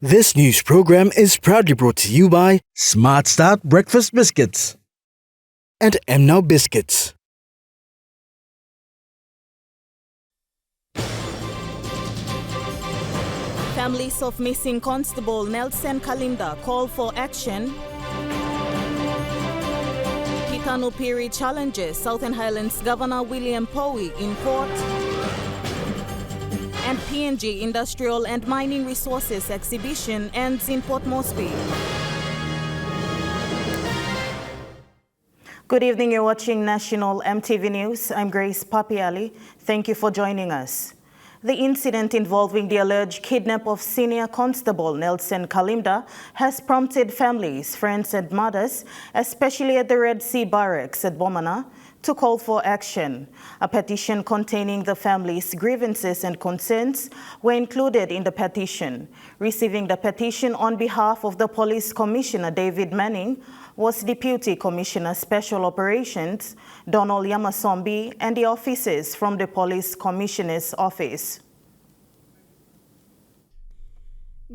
This news program is proudly brought to you by Smart Start Breakfast Biscuits and Now Biscuits. Families of missing Constable Nelson Kalinda call for action. Kitano Piri challenges Southern Highlands Governor William Powie in court. And PNG Industrial and Mining Resources exhibition ends in Port Moresby. Good evening, you're watching National EMTV News. I'm Grace Papiali. Thank you for joining us. The incident involving the alleged kidnap of Senior Constable Nelson Kalinda has prompted families, friends and mothers, especially at the Red Sea Barracks at Bomana, to call for action. A petition containing the family's grievances and concerns were included in the petition. Receiving the petition on behalf of the Police Commissioner David Manning was Deputy Commissioner Special Operations Donald Yamasombi and the officers from the Police Commissioner's Office.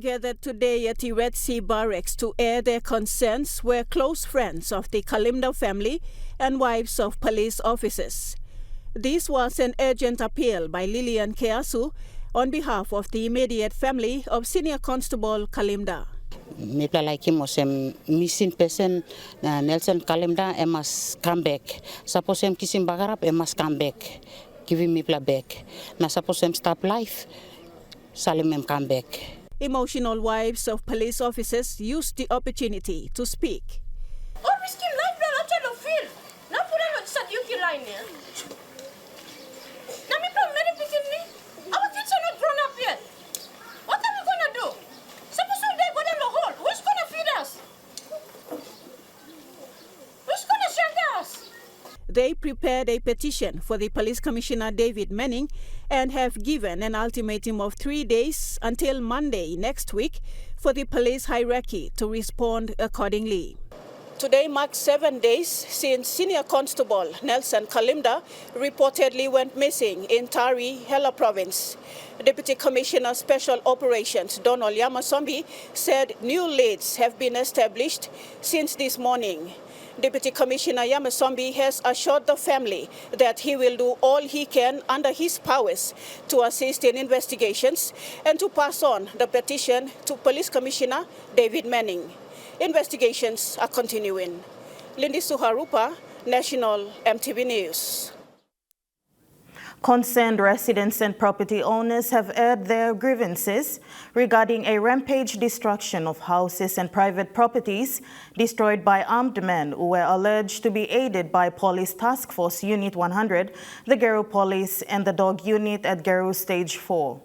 Gathered today at the Red Sea Barracks to air their concerns were close friends of the Kalinda family and wives of police officers. This was an urgent appeal by Lillian Keasu on behalf of the immediate family of Senior Constable Kalinda. Mipla like him was a missing person, Nelson Kalinda, must come back. Suppose him kissing Bagarap, must come back. Give him Mipla back. Now suppose him stop life, Salim come back. Emotional wives of police officers used the opportunity to speak. Our kids are not grown up yet. What are we going to do? Suppose they go down the hole. Who's going to feed us? Who's going to shelter us? They prepared a petition for the Police Commissioner David Manning and have given an ultimatum of 3 days until Monday next week for the police hierarchy to respond accordingly. Today marks 7 days since Senior Constable Nelson Kalinda reportedly went missing in Tari, Hela Province. Deputy Commissioner Special Operations Donald Yamasombi said new leads have been established since this morning. Deputy Commissioner Yamasombi has assured the family that he will do all he can under his powers to assist in investigations and to pass on the petition to Police Commissioner David Manning. Investigations are continuing. Lindy Suharupa, National EMTV News. Concerned residents and property owners have aired their grievances regarding a rampage destruction of houses and private properties destroyed by armed men who were alleged to be aided by Police Task Force Unit 100, the Gero Police and the Dog Unit at Gero Stage 4.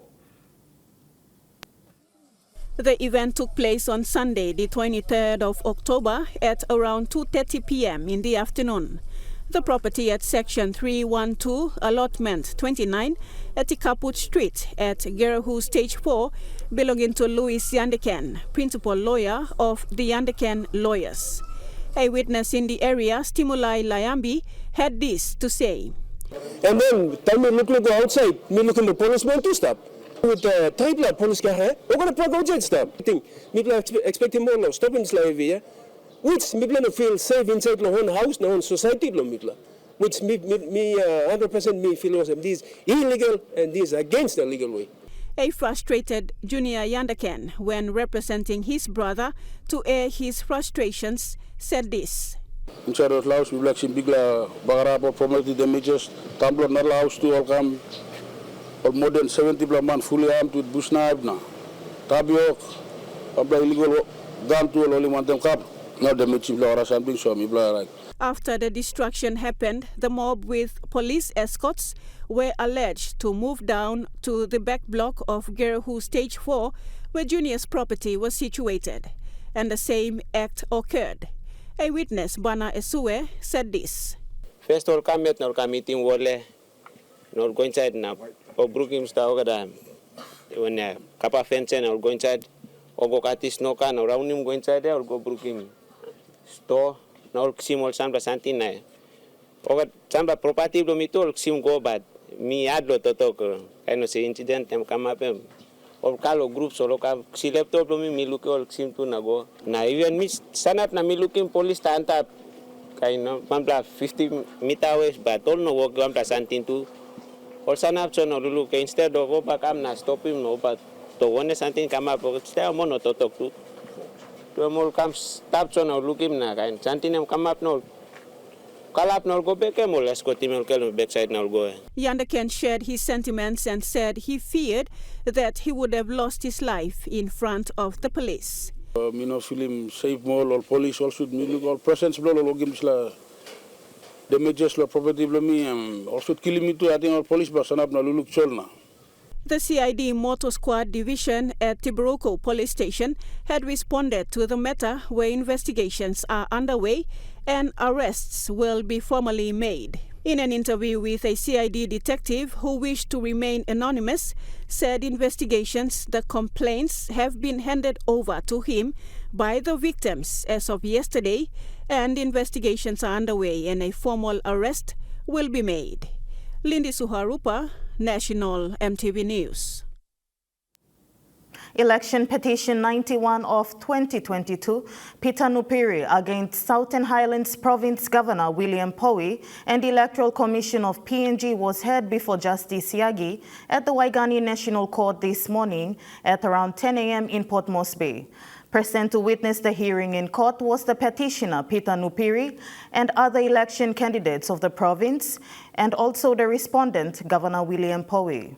The event took place on Sunday, the 23rd of October at around 2:30 p.m. in the afternoon. The property at Section 312, Allotment 29 at Kaput Street at Gerahu Stage 4 belonging to Louis Yandeken, principal lawyer of the Yandeken Lawyers. A witness in the area, Stimuli Layambi, had this to say. And then, time me look outside, me look in the policeman to stop. With the type of police car, we're going to plug outside stop. I think people are expecting more now. Stop in Slavia, which people feel safe inside their own house, their own society, which me 100% me feel was this illegal and this against the legal way. A frustrated Junior Yandeken, when representing his brother to air his frustrations, said this. Inside the house, we like some big bagarabo property damages. Tumblr not house to all come. Or more than 70 man fully armed with bush knife now. Tabiok, illegal gun to only one them cap. Now the meeting or something show me right. After the destruction happened, the mob with police escorts were alleged to move down to the back block of Gerahu Stage 4, where Junior's property was situated, and the same act occurred. A witness, Bana Esue, said this. First all come at nor meeting wole nor go inside now. Or Brooklyn style when Kappa fence or go inside or go katis no can or round him go inside there or go Brooklyn store no simol samba santina. Or samba property do me talk sim go bad me add lot to talk. I know say incident them come up ol kalo groups ol kam silepto to mi luki ol sim tu nago na even mis sanap na mi looking police ta anta kaino mampla 50 meter away but all no work mampla santin tu ol sanap so no look instead of opa kam na stop him no but to one something come up stay mono to talk to mol kam stop so no look him na kain santin come up no kalap no go back mol escort him kel backside no go. Yandaken shared his sentiments and said he feared that he would have lost his life in front of the police. Me no film safe mall or police also me look all presence blow all games la damages la property blow me also killing me too I think all police person up na look cholna. The CID Motor Squad Division at Tiburoko Police Station had responded to the matter where investigations are underway and arrests will be formally made. In an interview with a CID detective who wished to remain anonymous, said investigations, the complaints have been handed over to him by the victims as of yesterday, and investigations are underway and a formal arrest will be made. Lindy Suharupa, National EMTV News. Election Petition 91 of 2022, Peter Nupiri against Southern Highlands Province Governor William Powie and the Electoral Commission of PNG was heard before Justice Yagi at the Waigani National Court this morning at around 10 a.m. in Port Moresby. Present to witness the hearing in court was the petitioner Peter Nupiri and other election candidates of the province, and also the respondent, Governor William Powie.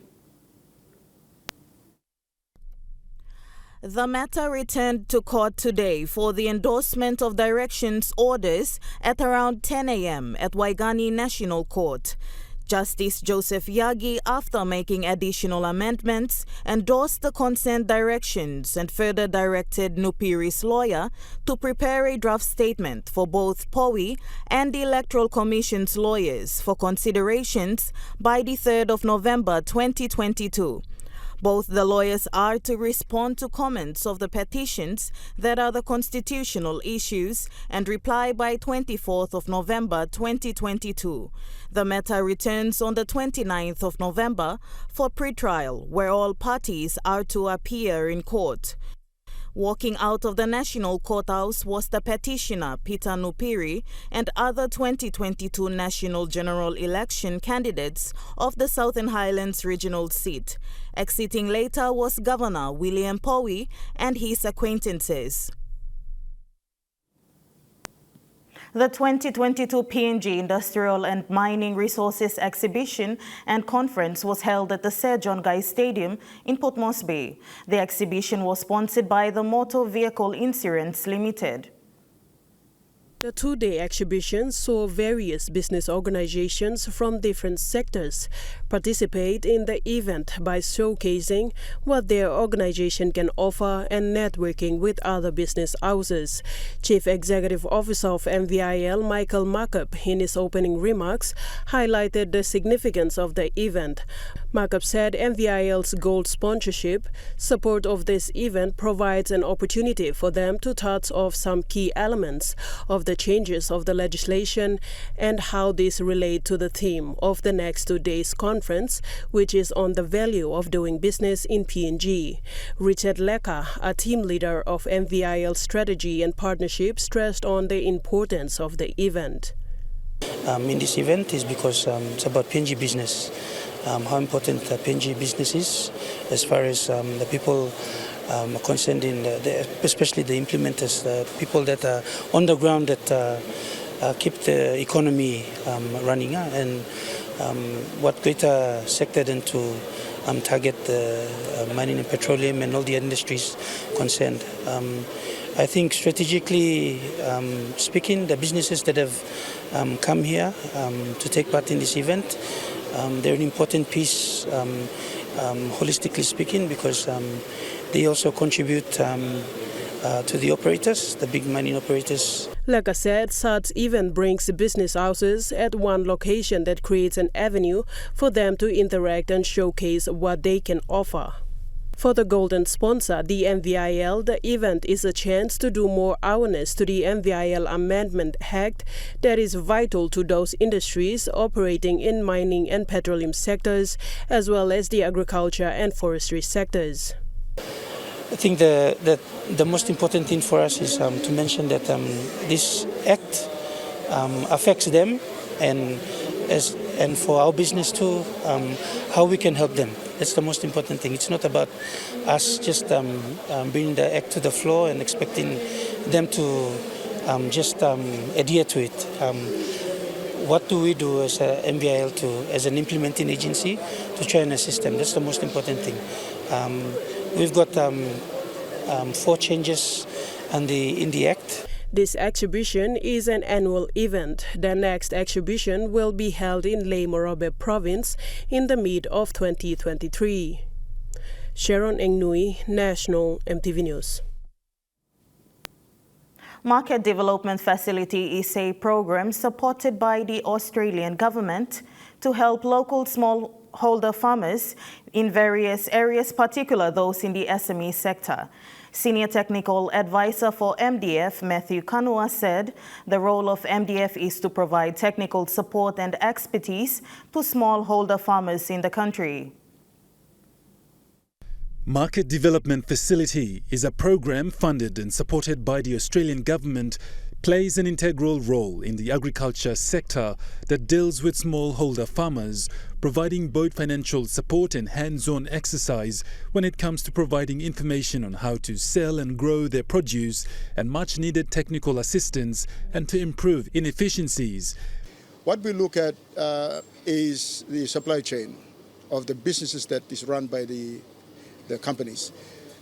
The matter returned to court today for the endorsement of directions orders at around 10 a.m. at Waigani National Court. Justice Joseph Yagi, after making additional amendments, endorsed the consent directions and further directed Nupiri's lawyer to prepare a draft statement for both Powie and the Electoral Commission's lawyers for considerations by the 3rd of November 2022. Both the lawyers are to respond to comments of the petitions that are the constitutional issues and reply by 24th of November 2022. The matter returns on the 29th of November for pretrial, where all parties are to appear in court. Walking out of the National Courthouse was the petitioner Peter Nupiri and other 2022 National General Election candidates of the Southern Highlands regional seat. Exiting later was Governor William Powie and his acquaintances. The 2022 PNG Industrial and Mining Resources Exhibition and Conference was held at the Sir John Guy Stadium in Port Moresby. The exhibition was sponsored by the Motor Vehicle Insurance Limited. The two-day exhibition saw various business organizations from different sectors participate in the event by showcasing what their organization can offer and networking with other business houses. Chief Executive Officer of MVIL, Michael Markup, in his opening remarks, highlighted the significance of the event. Markup said MVIL's gold sponsorship support of this event provides an opportunity for them to touch off some key elements of the changes of the legislation and how these relate to the theme of the next 2 days conference, which is on the value of doing business in PNG. Richard Leka, a team leader of MVIL Strategy and Partnership, stressed on the importance of the event. In this event is because it's about PNG business, how important PNG business is as far as the people concerned in especially the implementers, the people that are on the ground that keep the economy running, and what greater sector than to target the mining and petroleum and all the industries concerned. I think strategically speaking, the businesses that have come here to take part in this event, they're an important piece, holistically speaking, because they also contribute to the operators, the big mining operators. Like I said, such event brings business houses at one location that creates an avenue for them to interact and showcase what they can offer. For the golden sponsor, the MVIL, the event is a chance to do more awareness to the MVIL Amendment Act that is vital to those industries operating in mining and petroleum sectors, as well as the agriculture and forestry sectors. I think the most important thing for us is to mention that this act affects them, and for our business too, how we can help them. That's the most important thing. It's not about us just bringing the act to the floor and expecting them to just adhere to it. What do we do as a MBIL as an implementing agency to try and assist them? That's the most important thing. We've got 4 changes in the Act. This exhibition is an annual event. The next exhibition will be held in Le Morobe province in the mid of 2023. Sharon Engnui, National EMTV News. Market Development Facility is a program supported by the Australian government to help local smallholder farmers in various areas, particularly those in the SME sector. Senior Technical Advisor for MDF, Matthew Kanua, said the role of MDF is to provide technical support and expertise to smallholder farmers in the country. Market Development Facility is a program funded and supported by the Australian government, plays an integral role in the agriculture sector that deals with smallholder farmers, providing both financial support and hands-on exercise when it comes to providing information on how to sell and grow their produce and much-needed technical assistance and to improve inefficiencies. What we look at is the supply chain of the businesses that is run by the companies.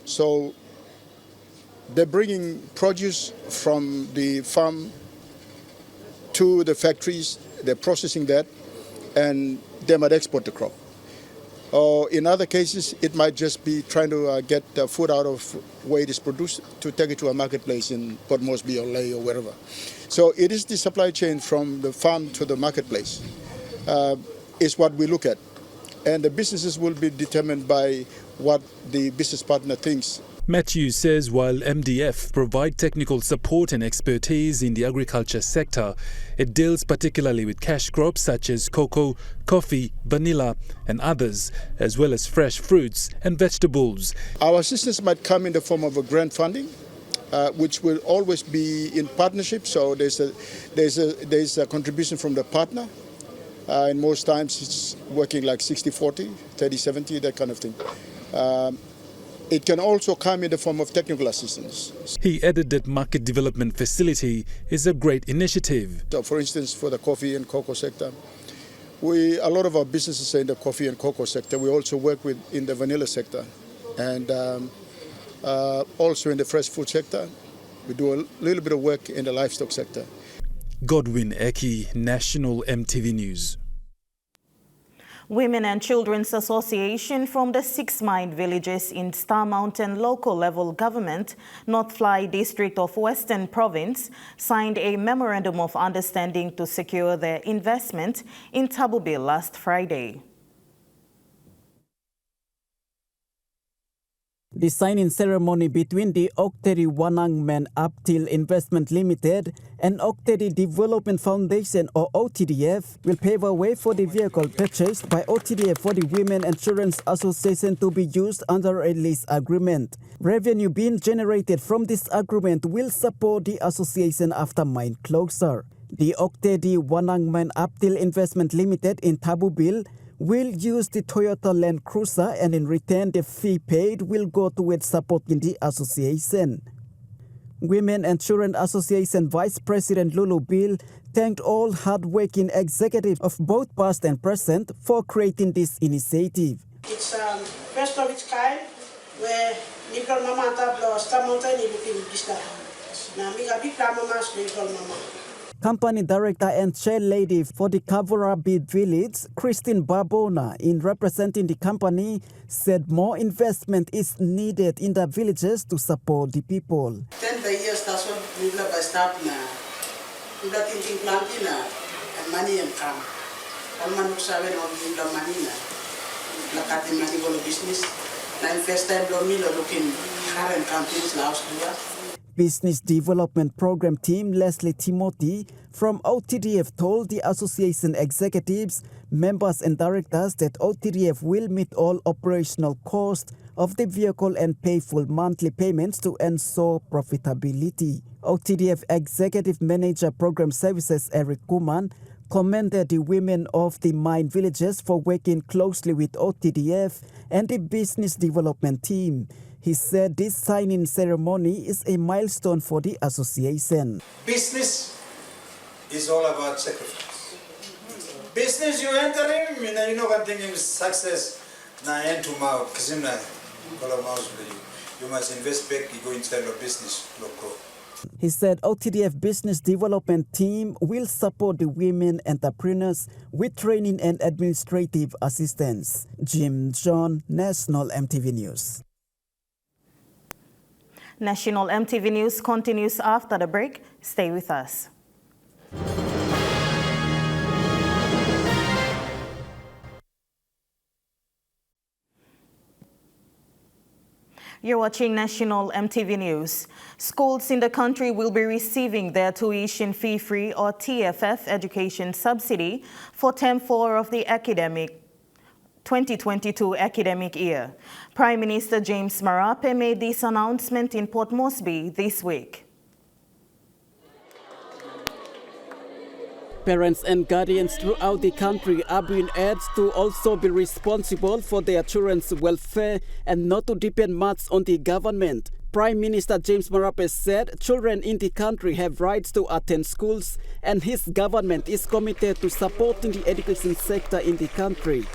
So they're bringing produce from the farm to the factories, they're processing that, and they might export the crop. Or in other cases, it might just be trying to get food out of where it is produced to take it to a marketplace in Port Moresby or Lae or wherever. So it is the supply chain from the farm to the marketplace is what we look at. And the businesses will be determined by what the business partner thinks. Matthew says while MDF provide technical support and expertise in the agriculture sector, it deals particularly with cash crops such as cocoa, coffee, vanilla and others, as well as fresh fruits and vegetables. Our assistance might come in the form of a grant funding, which will always be in partnership. So there's a contribution from the partner. And most times it's working like 60-40, 30-70, that kind of thing. It can also come in the form of technical assistance. He added that Market Development Facility is a great initiative. So for instance, for the coffee and cocoa sector, a lot of our businesses are in the coffee and cocoa sector. We also work in the vanilla sector and also in the fresh food sector. We do a little bit of work in the livestock sector. Godwin Eki, National EMTV News. Women and Children's Association from the 6 mine villages in Star Mountain local level government, North Fly District of Western Province, signed a memorandum of understanding to secure their investment in Tabubil last Friday. The signing ceremony between the Okteri Wanangmen Uptil Investment Limited and Okteri Development Foundation or OTDF will pave a way for the vehicle purchased by OTDF for the Women and Children's Association to be used under a lease agreement. Revenue being generated from this agreement will support the association after mine closure. The Okteri Wanangmen Uptil Investment Limited in Tabubil will use the Toyota Land Cruiser, and in return the fee paid will go towards supporting the association. Women and Children Association Vice President Lulu Bill thanked all hard-working executives of both past and present for creating this initiative. It's first of its kind where Nicol Mama Tablo Star Mountain is looking this time. Now we got big Mama's Nicol Mama. Company Director and Chair Lady for the Kavura Beat Village, Christine Barbona, in representing the company, said more investment is needed in the villages to support the people. 10 years, that's what we love by start now. We got thinking planting and money and come. All man looks away on the money now. Look at the money for the business. Now, first time, looking current companies now. Business Development Program Team Leslie Timothy from OTDF told the association executives, members and directors that OTDF will meet all operational costs of the vehicle and pay full monthly payments to ensure profitability. OTDF Executive Manager Program Services Eric Kuman commended the women of the mine villages for working closely with OTDF and the business development team. He said this signing ceremony is a milestone for the association. Business is all about sacrifice. Business you enter in, you know what thinking is success. Na end to mouth, you must invest back, you go inside your business, local. He said OTDF Business Development Team will support the women entrepreneurs with training and administrative assistance. Jim John, National EMTV News. National EMTV News continues after the break. Stay with us. You're watching National EMTV News. Schools in the country will be receiving their tuition fee-free or TFF education subsidy for Term 4 of the 2022 academic year. Prime Minister James Marape made this announcement in Port Moresby this week. Parents and guardians throughout the country are being urged to also be responsible for their children's welfare and not to depend much on the government. Prime Minister James Marape said children in the country have rights to attend schools and his government is committed to supporting the education sector in the country.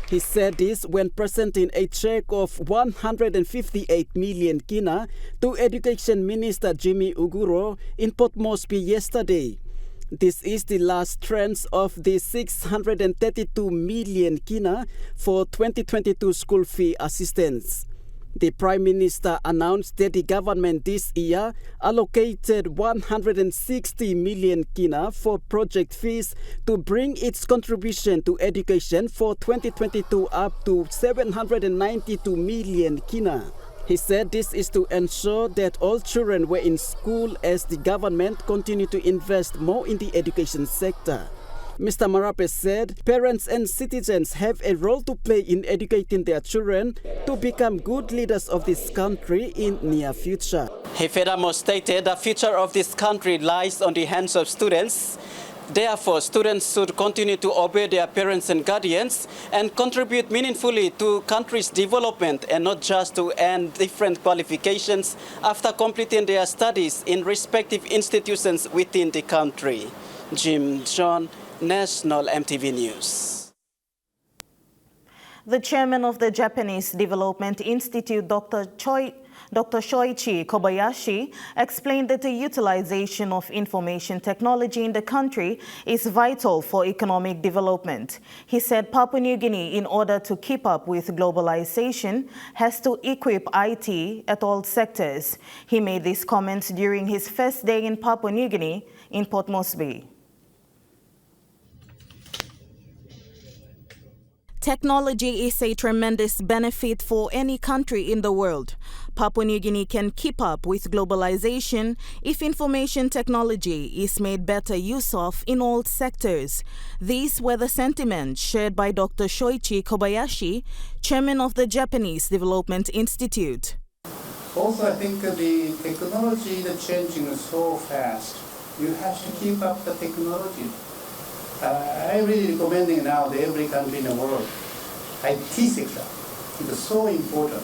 He said this when presenting a check of 158 million kina to Education Minister Jimmy Uguro in Port Moresby yesterday. This is the last tranche of the 632 million kina for 2022 school fee assistance. The Prime Minister announced that the government this year allocated 160 million kina for project fees to bring its contribution to education for 2022 up to 792 million kina. He said this is to ensure that all children were in school as the government continue to invest more in the education sector. Mr. Marape said parents and citizens have a role to play in educating their children to become good leaders of this country in near future. He furthermore stated the future of this country lies on the hands of students. Therefore, students should continue to obey their parents and guardians and contribute meaningfully to country's development and not just to earn different qualifications after completing their studies in respective institutions within the country. Jim John, National EMTV News. The chairman of the Japanese Development Institute, Dr. Shoichi Kobayashi, explained that the utilization of information technology in the country is vital for economic development. He said Papua New Guinea, in order to keep up with globalization, has to equip IT at all sectors. He made these comments during his first day in Papua New Guinea in Port Moresby. Technology is a tremendous benefit for any country in the world. Papua New Guinea can keep up with globalization if information technology is made better use of in all sectors. These were the sentiments shared by Dr. Shoichi Kobayashi, chairman of the Japanese Development Institute. Also, I think the technology is changing so fast. You have to keep up the technology. I really recommending now that every country in the world, IT sector is so important.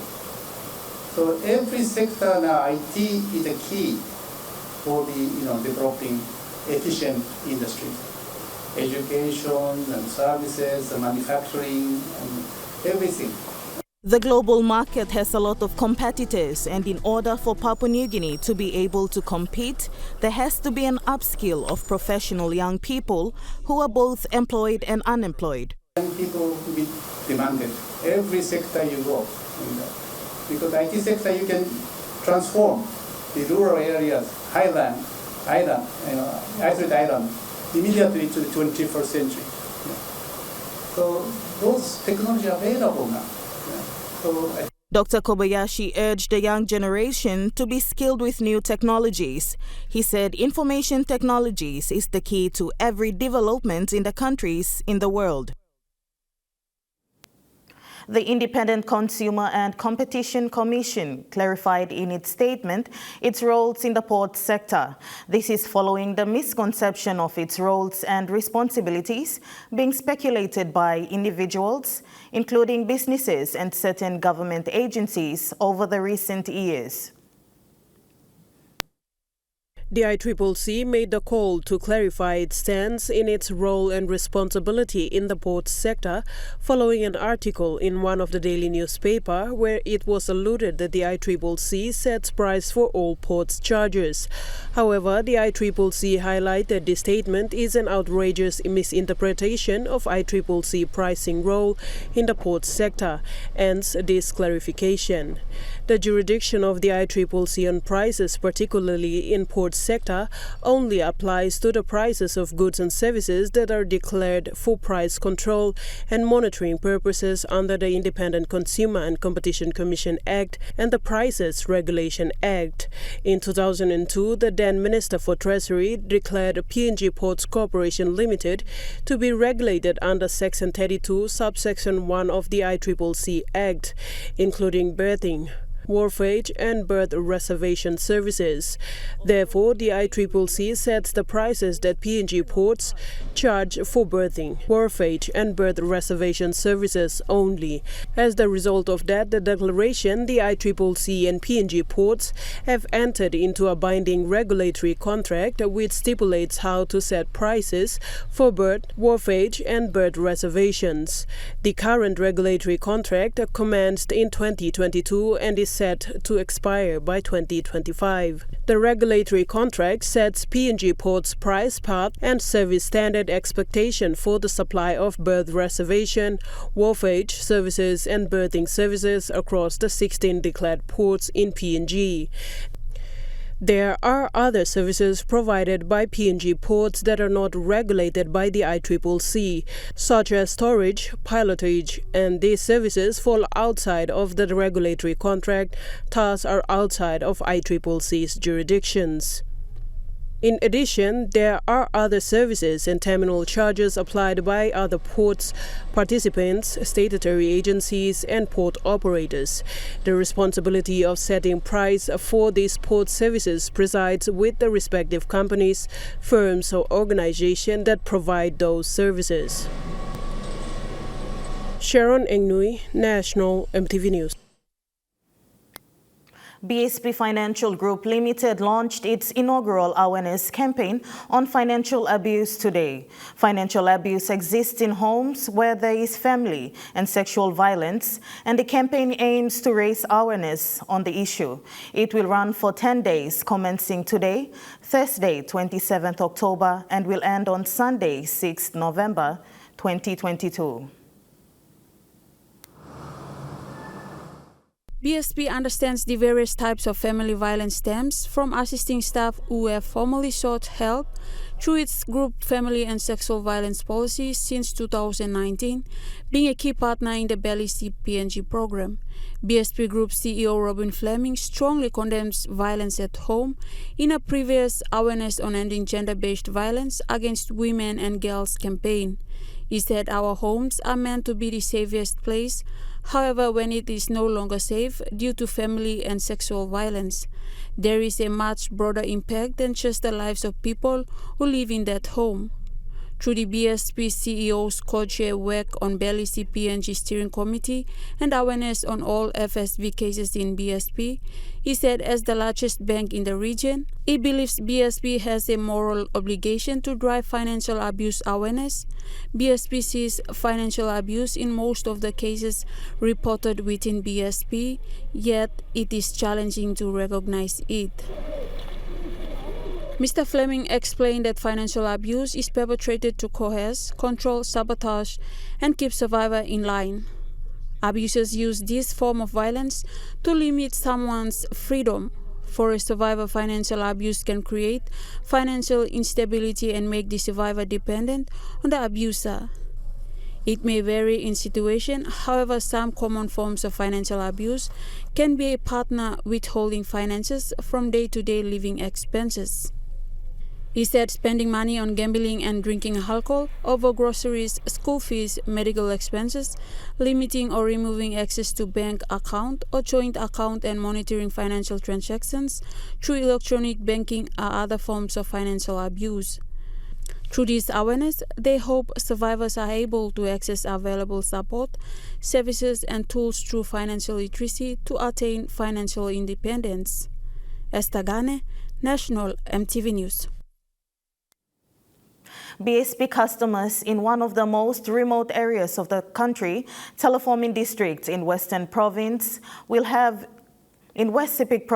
So every sector now, IT is a key for the developing efficient industry, education and services, and manufacturing, and everything. The global market has a lot of competitors, and in order for Papua New Guinea to be able to compete, there has to be an upskill of professional young people who are both employed and unemployed. Young people will be demanded every sector you go. Because IT sector you can transform the rural areas, isolated island, immediately to the 21st century. So those technologies are available now. Dr. Kobayashi urged the young generation to be skilled with new technologies. He said information technologies is the key to every development in the countries in the world. The Independent Consumer and Competition Commission clarified in its statement its roles in the port sector. This is following the misconception of its roles and responsibilities being speculated by individuals, including businesses and certain government agencies over the recent years. The ICCC made the call to clarify its stance in its role and responsibility in the port sector following an article in one of the daily newspaper where it was alluded that the ICCC sets price for all ports charges. However, the ICCC highlighted the statement is an outrageous misinterpretation of ICCC pricing role in the port sector, hence this clarification. The jurisdiction of the ICCC on prices, particularly in port sector, only applies to the prices of goods and services that are declared for price control and monitoring purposes under the Independent Consumer and Competition Commission Act and the Prices Regulation Act. In 2002, the then Minister for Treasury declared PNG Ports Corporation Limited to be regulated under Section 32, subsection 1 of the ICCC Act, including berthing, wharfage and berth reservation services. Therefore, the ICCC sets the prices that PNG ports charge for berthing, wharfage and berth reservation services only. As the result of that, the declaration, the ICCC and PNG ports have entered into a binding regulatory contract which stipulates how to set prices for berth, wharfage and berth reservations. The current regulatory contract commenced in 2022 and is set to expire by 2025. The regulatory contract sets PNG Ports price path and service standard expectation for the supply of berth reservation, wharfage services and berthing services across the 16 declared ports in PNG. There are other services provided by PNG ports that are not regulated by the ICCC, such as storage, pilotage, and these services fall outside of the regulatory contract, thus are outside of ICCC's jurisdictions. In addition, there are other services and terminal charges applied by other ports, participants, statutory agencies, and port operators. The responsibility of setting price for these port services resides with the respective companies, firms, or organizations that provide those services. Sharon Engnui, National EMTV News. BSP Financial Group Limited launched its inaugural awareness campaign on financial abuse today. Financial abuse exists in homes where there is family and sexual violence, and the campaign aims to raise awareness on the issue. It will run for 10 days, commencing today, Thursday, 27th October, and will end on Sunday, 6th November, 2022. BSP understands the various types of family violence stems from assisting staff who have formally sought help through its group family and sexual violence policy since 2019, being a key partner in the BELIC PNG program. BSP Group CEO Robin Fleming strongly condemns violence at home in a previous Awareness on Ending Gender-Based Violence Against Women and Girls campaign. He said our homes are meant to be the safest place. However, when it is no longer safe due to family and sexual violence, there is a much broader impact than just the lives of people who live in that home. Through the BSP CEO's co-chair work on BELIC PNG Steering Committee and awareness on all FSV cases in BSP, he said as the largest bank in the region, he believes BSP has a moral obligation to drive financial abuse awareness. BSP sees financial abuse in most of the cases reported within BSP, yet it is challenging to recognize it. Mr. Fleming explained that financial abuse is perpetrated to coerce, control, sabotage, and keep survivor in line. Abusers use this form of violence to limit someone's freedom. For a survivor, financial abuse can create financial instability and make the survivor dependent on the abuser. It may vary in situation, however, some common forms of financial abuse can be a partner withholding finances from day-to-day living expenses. He said spending money on gambling and drinking alcohol over groceries, school fees, medical expenses, limiting or removing access to bank account or joint account and monitoring financial transactions through electronic banking are other forms of financial abuse. Through this awareness, they hope survivors are able to access available support, services and tools through financial literacy to attain financial independence. Esther Gane, National EMTV News. BSP customers in one of the most remote areas of the country, Teleforming District in Western Province, will have improved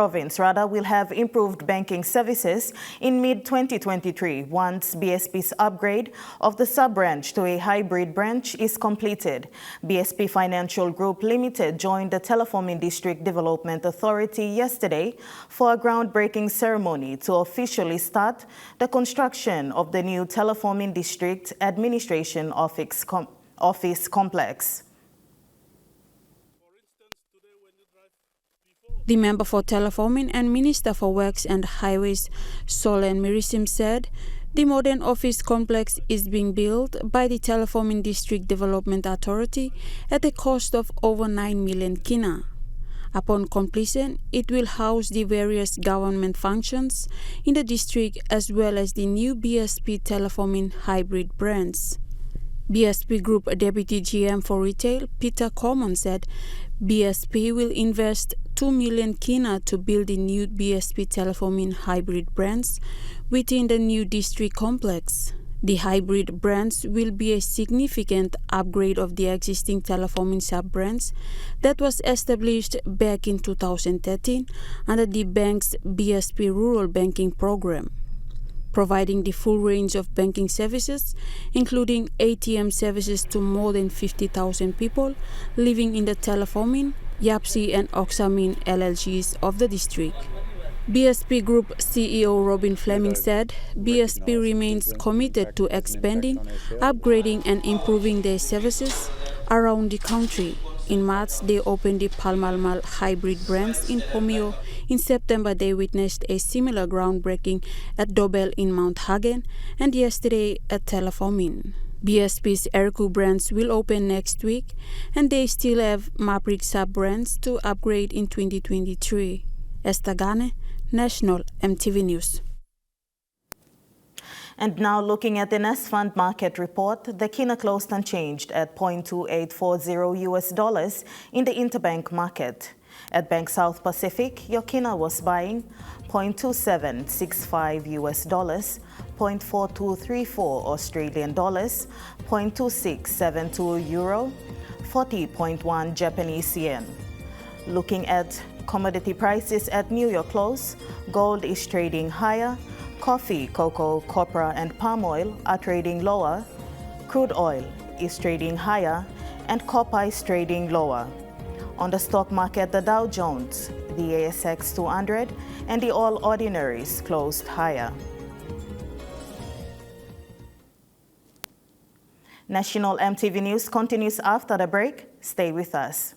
banking services in mid-2023 once BSP's upgrade of the sub-branch to a hybrid branch is completed. BSP Financial Group Limited joined the Teleforming District Development Authority yesterday for a groundbreaking ceremony to officially start the construction of the new Teleforming District Administration Office complex. The member for Teleforming and Minister for Works and Highways, Solen Mirisim, said the modern office complex is being built by the Teleforming District Development Authority at a cost of over 9 million kina. Upon completion, it will house the various government functions in the district as well as the new BSP Teleforming hybrid branch. BSP Group Deputy GM for Retail, Peter Coleman, said BSP will invest 2 million kina to build the new BSP Teleforming hybrid branch within the new district complex. The hybrid branch will be a significant upgrade of the existing Teleforming sub-branch that was established back in 2013 under the bank's BSP Rural Banking Program, providing the full range of banking services, including ATM services to more than 50,000 people living in the Teleforming, Yapsi and Oxamin LLGs of the district. BSP Group CEO Robin Fleming said BSP remains committed to expanding, upgrading and improving their services around the country. In March, they opened the Palmalmal hybrid branch in Pomio. In September, they witnessed a similar groundbreaking at Dobel in Mount Hagen and yesterday at Teleforming. BSP's Erku branch will open next week and they still have Maprik sub-branch to upgrade in 2023. Esther Gane, National EMTV News. And now looking at the Nest Fund market report, the kina closed unchanged at $0.2840 in the interbank market. At Bank South Pacific, your kina was buying $0.2765, $0.4234 Australian dollars, $0.2672 euro, 40.1 Japanese yen. Looking at commodity prices at New York close, gold is trading higher, coffee, cocoa, copra and palm oil are trading lower, crude oil is trading higher, and copper is trading lower. On the stock market, the Dow Jones, the ASX 200 and the All Ordinaries closed higher. National EMTV News continues after the break. Stay with us.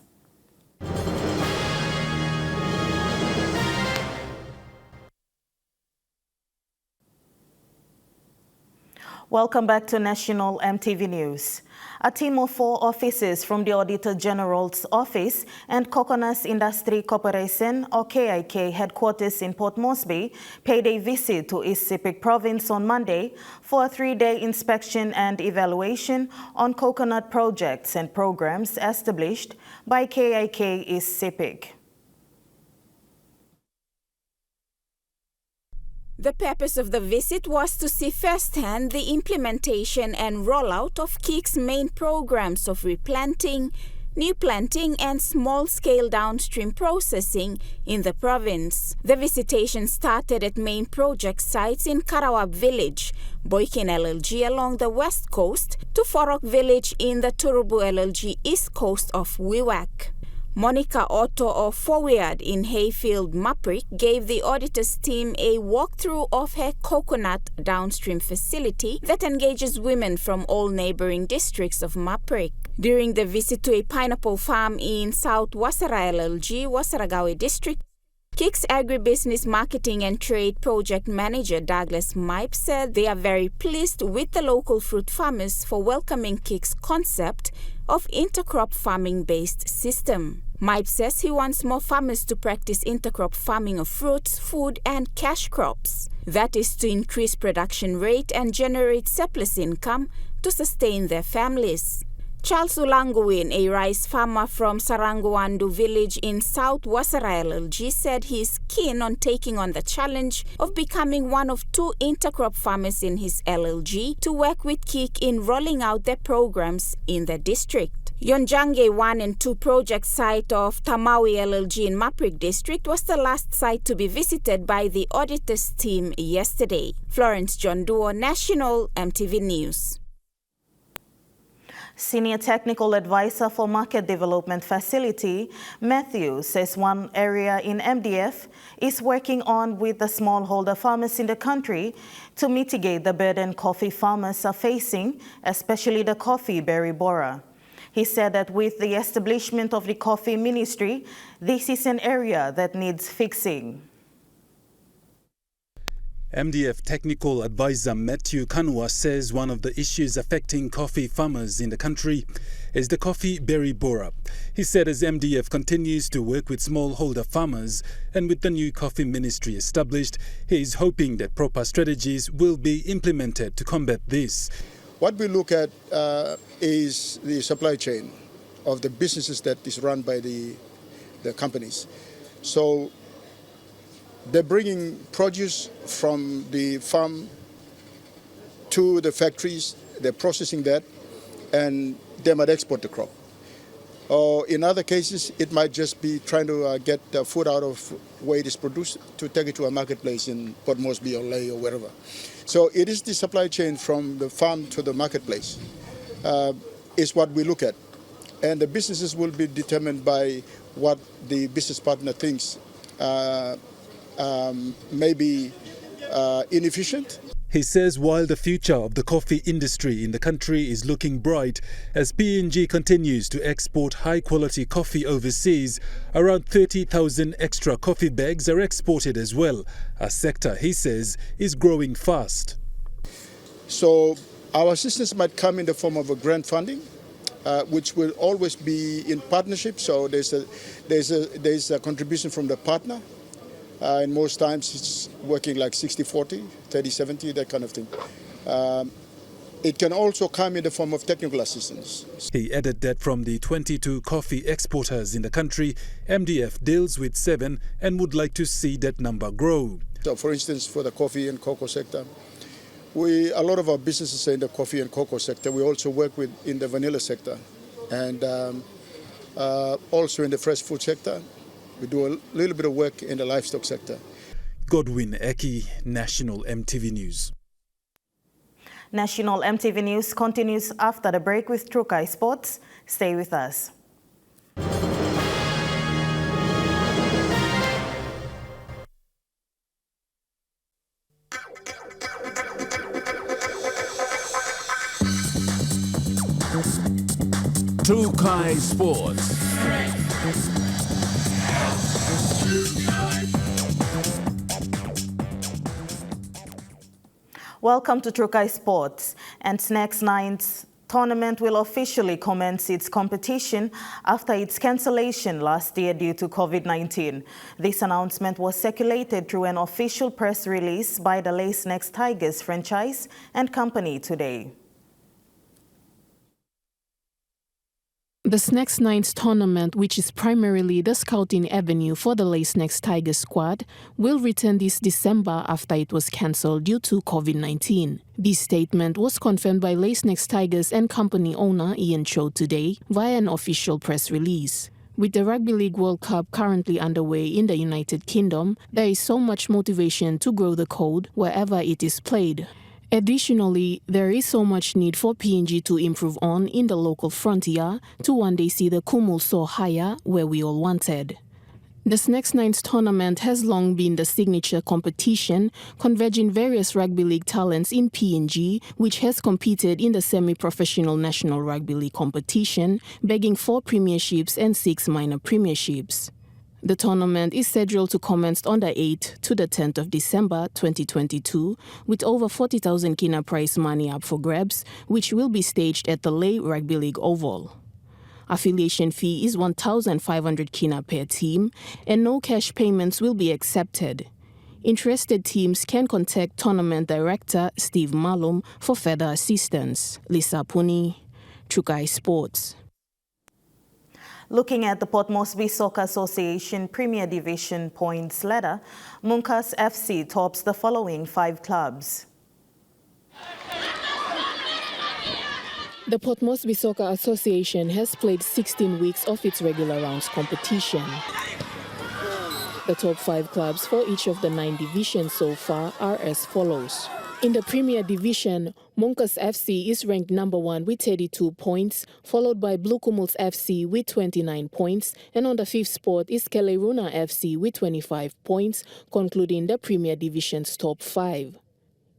Welcome back to National EMTV News. A team of 4 officers from the Auditor General's Office and Coconuts Industry Corporation, or KIK, headquarters in Port Moresby, paid a visit to East Sepik Province on Monday for a 3-day inspection and evaluation on coconut projects and programs established by KIK East Sepik. The purpose of the visit was to see firsthand the implementation and rollout of KIK's main programs of replanting, new planting and small-scale downstream processing in the province. The visitation started at main project sites in Karawab Village, Boykin LLG along the west coast, to Forok Village in the Turubu LLG east coast of Wewak. Monica Otto of Forward in Hayfield, Maprik, gave the auditors team a walkthrough of her coconut downstream facility that engages women from all neighboring districts of Maprik. During the visit to a pineapple farm in South Wasara LLG, Wasaragawe district, KIC's Agribusiness Marketing and Trade Project Manager Douglas Mipe said they are very pleased with the local fruit farmers for welcoming KIC's concept of intercrop farming-based system. Mipe says he wants more farmers to practice intercrop farming of fruits, food, and cash crops. That is to increase production rate and generate surplus income to sustain their families. Charles Ulanguin, a rice farmer from Saranguandu village in South Wasara LLG, said he is keen on taking on the challenge of becoming one of 2 intercrop farmers in his LLG to work with KIC in rolling out their programs in the district. Yonjange 1 and 2 project site of Tamawi LLG in Maprik district was the last site to be visited by the auditors team yesterday. Florence John Duo, National EMTV News. Senior Technical Advisor for Market Development Facility, Matthew, says one area in MDF is working on with the smallholder farmers in the country to mitigate the burden coffee farmers are facing, especially the coffee berry borer. He said that with the establishment of the coffee ministry, this is an area that needs fixing. MDF Technical Advisor Matthew Kanwa says one of the issues affecting coffee farmers in the country is the coffee berry borer. He said as MDF continues to work with smallholder farmers and with the new coffee ministry established, he is hoping that proper strategies will be implemented to combat this. What we look at is the supply chain of the businesses that is run by the companies. So they're bringing produce from the farm to the factories, they're processing that, and they might export the crop. Or in other cases, it might just be trying to get food out of where it is produced to take it to a marketplace in Port Moresby or Lae or wherever. So it is the supply chain from the farm to the marketplace is what we look at. And the businesses will be determined by what the business partner thinks may be inefficient. He says while the future of the coffee industry in the country is looking bright, as PNG continues to export high-quality coffee overseas, around 30,000 extra coffee bags are exported as well, a sector, he says, is growing fast. So our assistance might come in the form of a grant funding, which will always be in partnership. So there's a contribution from the partner. And most times it's working like 60-40, 30-70, that kind of thing. It can also come in the form of technical assistance. He added that from the 22 coffee exporters in the country, MDF deals with 7 and would like to see that number grow. So for instance, for the coffee and cocoa sector, a lot of our businesses are in the coffee and cocoa sector. We also work in the vanilla sector and also in the fresh food sector. We do a little bit of work in the livestock sector. Godwin Eki, National EMTV News. National EMTV News continues after the break with Trukai Sports. Stay with us. Trukai Sports. Welcome to Trukai Sports, and next night's tournament will officially commence its competition after its cancellation last year due to COVID-19. This announcement was circulated through an official press release by the Lace Next Tigers franchise and company today. The Snacks Nights tournament, which is primarily the scouting avenue for the Lace Next Tigers squad, will return this December after it was cancelled due to COVID-19. This statement was confirmed by Lace Next Tigers and company owner Ian Cho today via an official press release. With the Rugby League World Cup currently underway in the United Kingdom, there is so much motivation to grow the code wherever it is played. Additionally, there is so much need for PNG to improve on in the local frontier to one day see the Kumul soar higher where we all wanted. The Snacks Nights tournament has long been the signature competition, converging various rugby league talents in PNG, which has competed in the semi-professional National Rugby League competition, bagging 4 premierships and 6 minor premierships. The tournament is scheduled to commence on the 8th to the 10th of December 2022 with over 40,000 kina prize money up for grabs, which will be staged at the Lay Rugby League Oval. Affiliation fee is 1,500 kina per team and no cash payments will be accepted. Interested teams can contact Tournament Director Steve Malum for further assistance. Lisa Puni, Trukai Sports. Looking at the Port Moresby Soccer Association Premier Division points ladder, Munkas FC tops the following 5 clubs. The Port Moresby Soccer Association has played 16 weeks of its regular rounds competition. The top 5 clubs for each of the 9 divisions so far are as follows. In the Premier Division, Munkas FC is ranked number 1 with 32 points, followed by Blue Kumuls FC with 29 points, and on the 5th spot is Keleruna FC with 25 points, concluding the Premier Division's top 5.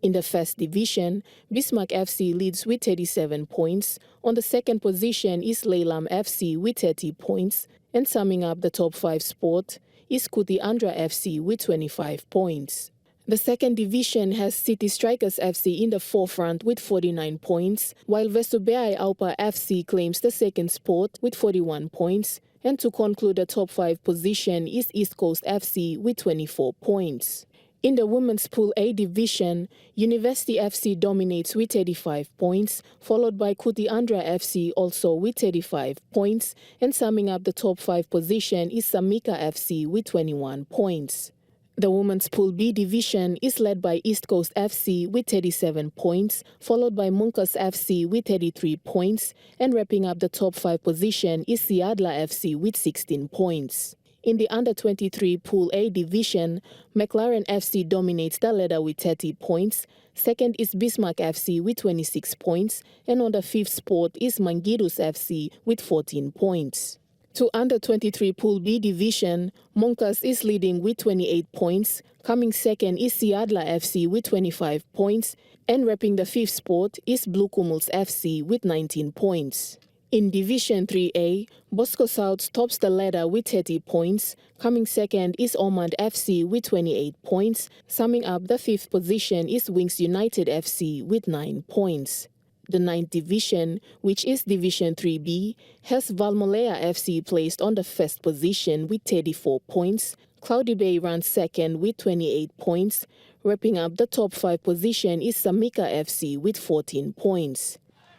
In the First Division, Bismarck FC leads with 37 points. On the 2nd position is Leylam FC with 30 points, and summing up the top 5 spot is Kuti Andra FC with 25 points. The 2nd Division has City Strikers FC in the forefront with 49 points, while Vestubeai Aupa FC claims the 2nd spot with 41 points, and to conclude the top 5 position is East Coast FC with 24 points. In the Women's Pool A Division, University FC dominates with 35 points, followed by Kuti Andra FC also with 35 points, and summing up the top 5 position is Samika FC with 21 points. The Women's Pool B Division is led by East Coast FC with 37 points, followed by Munkas FC with 33 points, and wrapping up the top 5 position is Siadla FC with 16 points. In the Under-23 Pool A Division, McLaren FC dominates the ladder with 30 points, second is Bismarck FC with 26 points, and on the 5th spot is Mangidus FC with 14 points. To Under-23 Pool B Division, Monkas is leading with 28 points, coming second is Siadla FC with 25 points, and wrapping the 5th spot is Blue Kumuls FC with 19 points. In Division 3A, Bosco South tops the ladder with 30 points, coming second is Ormond FC with 28 points, summing up the 5th position is Wings United FC with 9 points. The 9th Division, which is Division 3B, has Valmolea FC placed on the 1st position with 34 points. Cloudy Bay runs second with 28 points. Wrapping up the top 5 position is Samika FC with 14 points.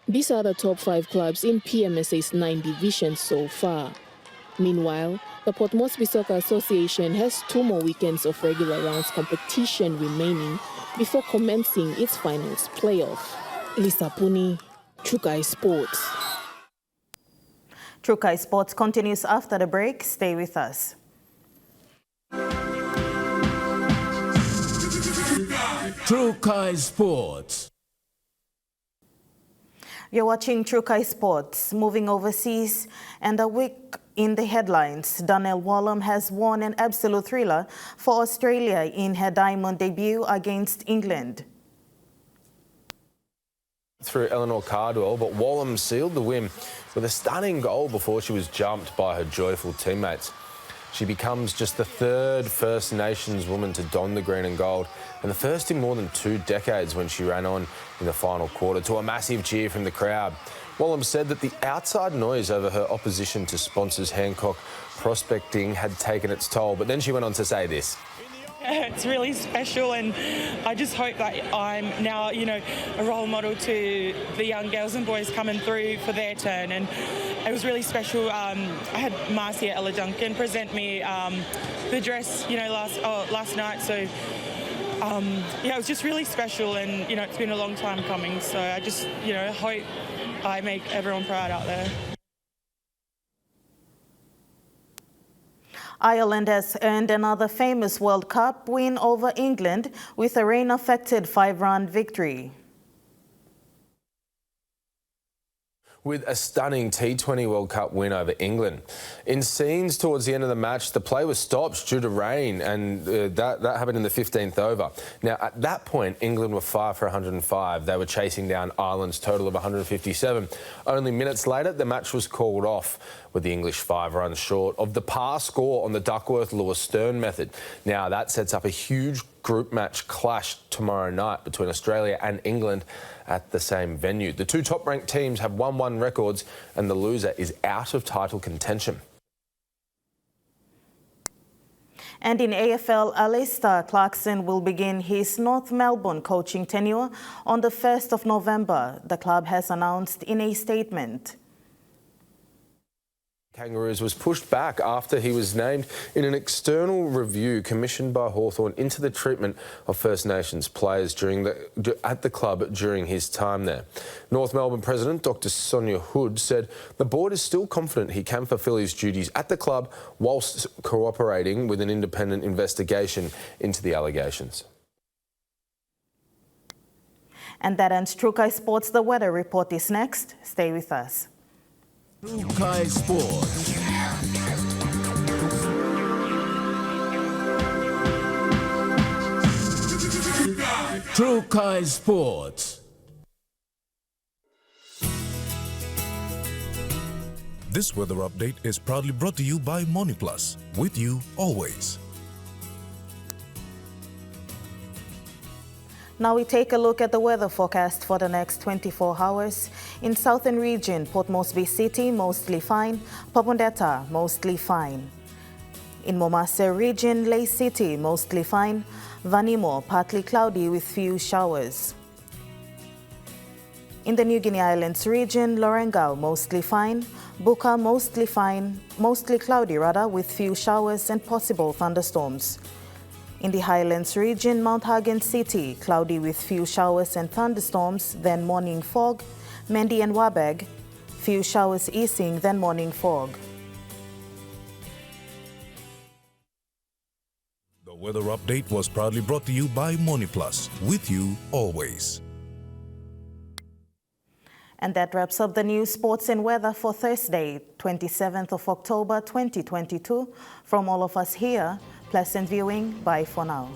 These are the top 5 clubs in PMSA's 9 divisions so far. Meanwhile, the Port Moresby Soccer Association has 2 more weekends of regular rounds competition remaining before commencing its finals playoff. Lisa Puni, Trukai Sports. Trukai Sports continues after the break. Stay with us. Trukai Sports. You're watching Trukai Sports. Moving overseas, and a week in the headlines, Donnell Wallam has won an absolute thriller for Australia in her diamond debut against England. Through Eleanor Cardwell, but Wallam sealed the win with a stunning goal before she was jumped by her joyful teammates. She becomes just the 3rd First Nations woman to don the green and gold, and the first in more than 2 decades when she ran on in the final quarter to a massive cheer from the crowd. Wallam said that the outside noise over her opposition to sponsors Hancock Prospecting had taken its toll, but then she went on to say this. It's really special, and I just hope that I'm now, a role model to the young girls and boys coming through for their turn. And it was really special. I had Marcia Ella Duncan present me the dress, last night. So, it was just really special, and it's been a long time coming. So I just, hope I make everyone proud out there. Ireland has earned another famous World Cup win over England with a rain-affected 5-run victory. with a stunning T20 World Cup win over England. In scenes towards the end of the match, the play was stopped due to rain, and that happened in the 15th over. Now, at that point, England were 5 for 105. They were chasing down Ireland's total of 157. Only minutes later, the match was called off, with the English 5 runs short of the par score on the Duckworth-Lewis-Stern method. Now, that sets up a huge group match clash tomorrow night between Australia and England at the same venue. The two top-ranked teams have 1-1 records, and the loser is out of title contention. And in AFL, Alistair Clarkson will begin his North Melbourne coaching tenure on the 1st of November, the club has announced in a statement. Kangaroos was pushed back after he was named in an external review commissioned by Hawthorn into the treatment of First Nations players at the club during his time there. North Melbourne President Dr Sonia Hood said the board is still confident he can fulfil his duties at the club whilst cooperating with an independent investigation into the allegations. And that ends True Kai Sports. The weather report is next. Stay with us. True Kai Sports. True Kai Sports. This weather update is proudly brought to you by MoneyPlus. With you always. Now we take a look at the weather forecast for the next 24 hours. In southern region, Port Moresby City, mostly fine. Papundeta, mostly fine. In Momase region, Ley City, mostly fine. Vanimo, partly cloudy with few showers. In the New Guinea Islands region, Lorengau, mostly fine. Buka, mostly fine, mostly cloudy rather, with few showers and possible thunderstorms. In the Highlands region, Mount Hagen City, cloudy with few showers and thunderstorms, then morning fog. Mendi and Wabeg, few showers easing, then morning fog. The weather update was proudly brought to you by MoneyPlus. With you always. And that wraps up the news, sports and weather for Thursday, 27th of October 2022. From all of us here, pleasant viewing. Bye for now.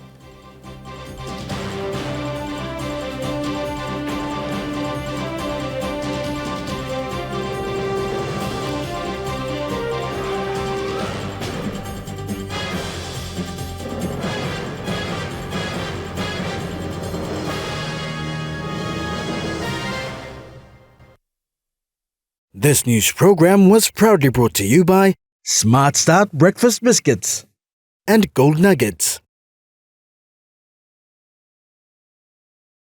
This news program was proudly brought to you by Smart Start Breakfast Biscuits and Gold Nuggets.